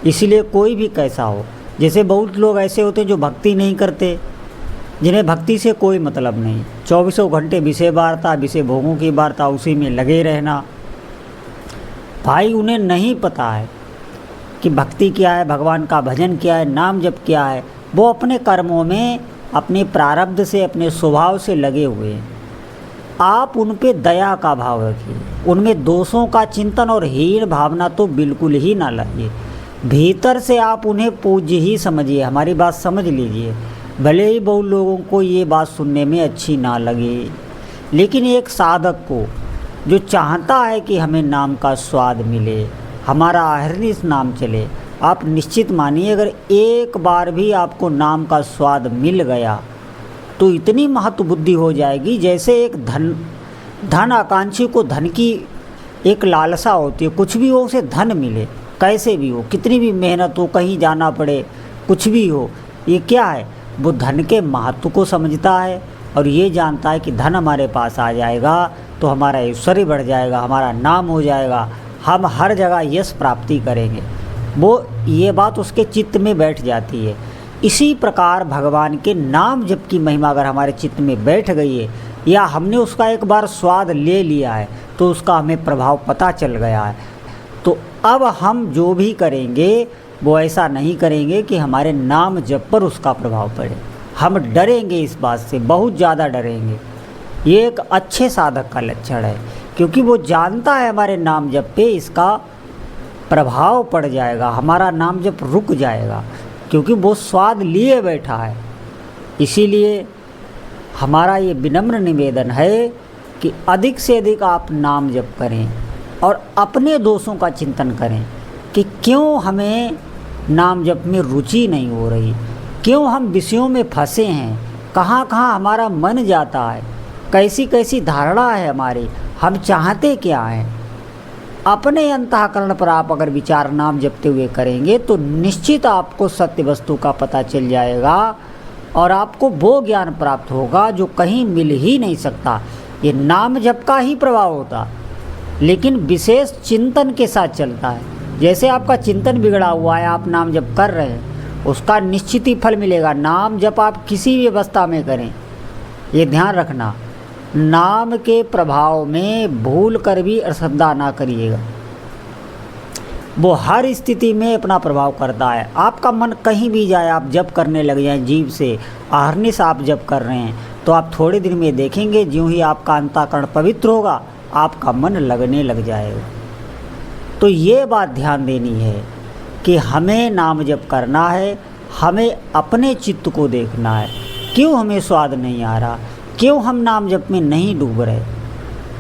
इसीलिए कोई भी कैसा हो, जैसे बहुत लोग ऐसे होते हैं जो भक्ति नहीं करते, जिन्हें भक्ति से कोई मतलब नहीं, चौबीसों घंटे विषय वार्ता, विषय भोगों की वार्ता, उसी में लगे रहना। भाई उन्हें नहीं पता है कि भक्ति क्या है, भगवान का भजन क्या है, नाम जप क्या है। वो अपने कर्मों में अपने प्रारब्ध से, अपने स्वभाव से लगे हुए हैं। आप उन पे दया का भाव रखिए, उनमें दोषों का चिंतन और हीन भावना तो बिल्कुल ही ना लाइए। भीतर से आप उन्हें पूज्य ही समझिए। हमारी बात समझ लीजिए, भले ही बहुत लोगों को ये बात सुनने में अच्छी ना लगे, लेकिन एक साधक को जो चाहता है कि हमें नाम का स्वाद मिले, हमारा अहरनिश नाम चले, आप निश्चित मानिए अगर एक बार भी आपको नाम का स्वाद मिल गया तो इतनी महत्व बुद्धि हो जाएगी, जैसे एक धन आकांक्षी को धन की एक लालसा होती है। कुछ भी हो उसे धन मिले, कैसे भी हो, कितनी भी मेहनत हो, कहीं जाना पड़े, कुछ भी हो, ये क्या है, वो धन के महत्व को समझता है और ये जानता है कि धन हमारे पास आ जाएगा तो हमारा ऐश्वर्य बढ़ जाएगा, हमारा नाम हो जाएगा, हम हर जगह यश प्राप्ति करेंगे। वो ये बात उसके चित्त में बैठ जाती है। इसी प्रकार भगवान के नाम जप की महिमा अगर हमारे चित्त में बैठ गई है, या हमने उसका एक बार स्वाद ले लिया है, तो उसका हमें प्रभाव पता चल गया है, तो अब हम जो भी करेंगे वो ऐसा नहीं करेंगे कि हमारे नाम जप पर उसका प्रभाव पड़े। हम डरेंगे, इस बात से बहुत ज़्यादा डरेंगे। ये एक अच्छे साधक का लक्षण है, क्योंकि वो जानता है हमारे नाम जप पे इसका प्रभाव पड़ जाएगा, हमारा नाम जप रुक जाएगा, क्योंकि वो स्वाद लिए बैठा है। इसीलिए हमारा ये विनम्र निवेदन है कि अधिक से अधिक आप नाम जप करें और अपने दोषों का चिंतन करें कि क्यों हमें नाम जप में रुचि नहीं हो रही, क्यों हम विषयों में फंसे हैं, कहाँ कहाँ हमारा मन जाता है, कैसी कैसी धारणा है हमारी, हम चाहते क्या हैं। अपने अंतःकरण पर आप अगर विचार नाम जपते हुए करेंगे तो निश्चित आपको सत्य वस्तु का पता चल जाएगा और आपको वो ज्ञान प्राप्त होगा जो कहीं मिल ही नहीं सकता। ये नाम जप का ही प्रभाव होता, लेकिन विशेष चिंतन के साथ चलता है। जैसे आपका चिंतन बिगड़ा हुआ है, आप नाम जप कर रहे हैं, उसका निश्चित ही फल मिलेगा। नाम जप आप किसी भी अवस्था में करें, ये ध्यान रखना, नाम के प्रभाव में भूल कर भी अश्रद्धा ना करिएगा। वो हर स्थिति में अपना प्रभाव करता है। आपका मन कहीं भी जाए, आप जप करने लग जाएं जीव से, अहरनिश आप जप कर रहे हैं, तो आप थोड़े दिन में देखेंगे ज्यों ही आपका अंतःकरण पवित्र होगा, आपका मन लगने लग जाएगा। तो ये बात ध्यान देनी है कि हमें नाम जप करना है, हमें अपने चित्त को देखना है, क्यों हमें स्वाद नहीं आ रहा, क्यों हम नाम जप में नहीं डूब रहे।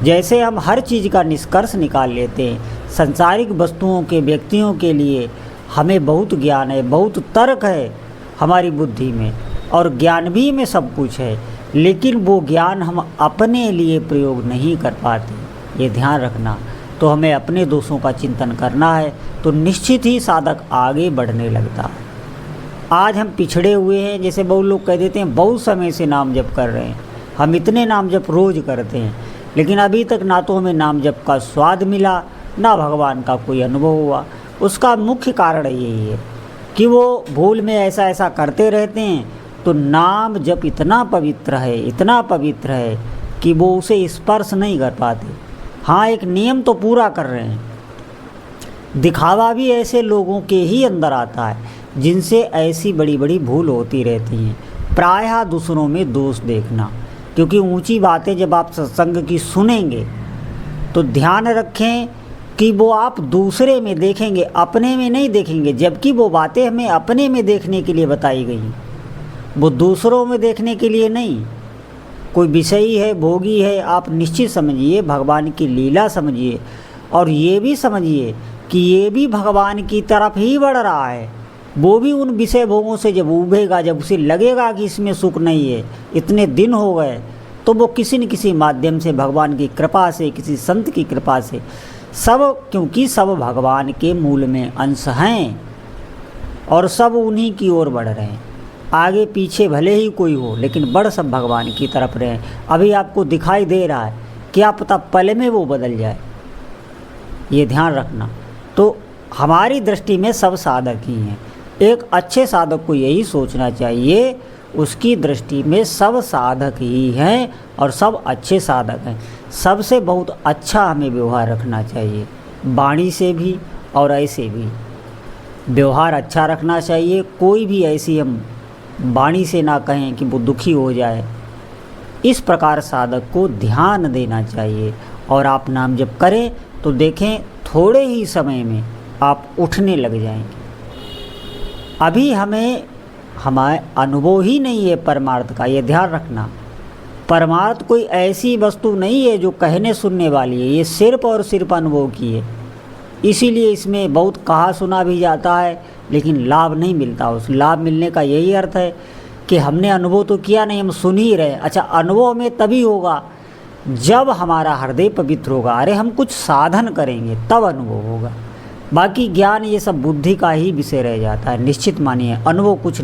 जैसे हम हर चीज़ का निष्कर्ष निकाल लेते हैं, संसारिक वस्तुओं के, व्यक्तियों के लिए हमें बहुत ज्ञान है, बहुत तर्क है हमारी बुद्धि में, और ज्ञान भी में सब कुछ है, लेकिन वो ज्ञान हम अपने लिए प्रयोग नहीं कर पाते, ये ध्यान रखना। तो हमें अपने दोषों का चिंतन करना है, तो निश्चित ही साधक आगे बढ़ने लगता है। आज हम पिछड़े हुए हैं, जैसे बहुत लोग कह देते हैं बहुत समय से नाम जप कर रहे हैं, हम इतने नाम जप रोज़ करते हैं, लेकिन अभी तक ना तो हमें नाम जप का स्वाद मिला, ना भगवान का कोई अनुभव हुआ। उसका मुख्य कारण यही है कि वो भूल में ऐसा ऐसा करते रहते हैं, तो नाम जप इतना पवित्र है, इतना पवित्र है कि वो उसे स्पर्श नहीं कर पाते। हाँ, एक नियम तो पूरा कर रहे हैं, दिखावा भी ऐसे लोगों के ही अंदर आता है जिनसे ऐसी बड़ी बड़ी भूल होती रहती हैं। प्रायः दूसरों में दोष देखना, क्योंकि ऊंची बातें जब आप सत्संग की सुनेंगे तो ध्यान रखें कि वो आप दूसरे में देखेंगे, अपने में नहीं देखेंगे, जबकि वो बातें हमें अपने में देखने के लिए बताई गई, वो दूसरों में देखने के लिए नहीं। कोई विषयी है, भोगी है, आप निश्चित समझिए, भगवान की लीला समझिए, और ये भी समझिए कि ये भी भगवान की तरफ ही बढ़ रहा है। वो भी उन विषय भोगों से जब उभेगा, जब उसे लगेगा कि इसमें सुख नहीं है, इतने दिन हो गए, तो वो किसी न किसी माध्यम से, भगवान की कृपा से, किसी संत की कृपा से, सब, क्योंकि सब भगवान के मूल में अंश हैं और सब उन्हीं की ओर बढ़ रहे हैं। आगे पीछे भले ही कोई हो, लेकिन बढ़ सब भगवान की तरफ रहे। अभी आपको दिखाई दे रहा है, क्या पता पल में वो बदल जाए, ये ध्यान रखना। तो हमारी दृष्टि में सब साधक ही हैं। एक अच्छे साधक को यही सोचना चाहिए, उसकी दृष्टि में सब साधक ही हैं और सब अच्छे साधक हैं। सबसे बहुत अच्छा हमें व्यवहार रखना चाहिए, वाणी से भी और ऐसे भी व्यवहार अच्छा रखना चाहिए। कोई भी ऐसी हम वाणी से ना कहें कि वो दुखी हो जाए। इस प्रकार साधक को ध्यान देना चाहिए। और आप नाम जप करें तो देखें थोड़े ही समय में आप उठने लग जाएंगे। अभी हमारे अनुभव ही नहीं है परमार्थ का, ये ध्यान रखना। परमार्थ कोई ऐसी वस्तु नहीं है जो कहने सुनने वाली है, ये सिर्फ और सिर्फ अनुभव की है। इसीलिए इसमें बहुत कहा सुना भी जाता है लेकिन लाभ नहीं मिलता। उस लाभ मिलने का यही अर्थ है कि हमने अनुभव तो किया नहीं, हम सुन ही रहे। अच्छा, अनुभव में तभी होगा जब हमारा हृदय पवित्र होगा। अरे हम कुछ साधन करेंगे तब अनुभव होगा। बाकी ज्ञान ये सब बुद्धि का ही विषय रह जाता है। निश्चित मानिए अनुभव कुछ नहीं।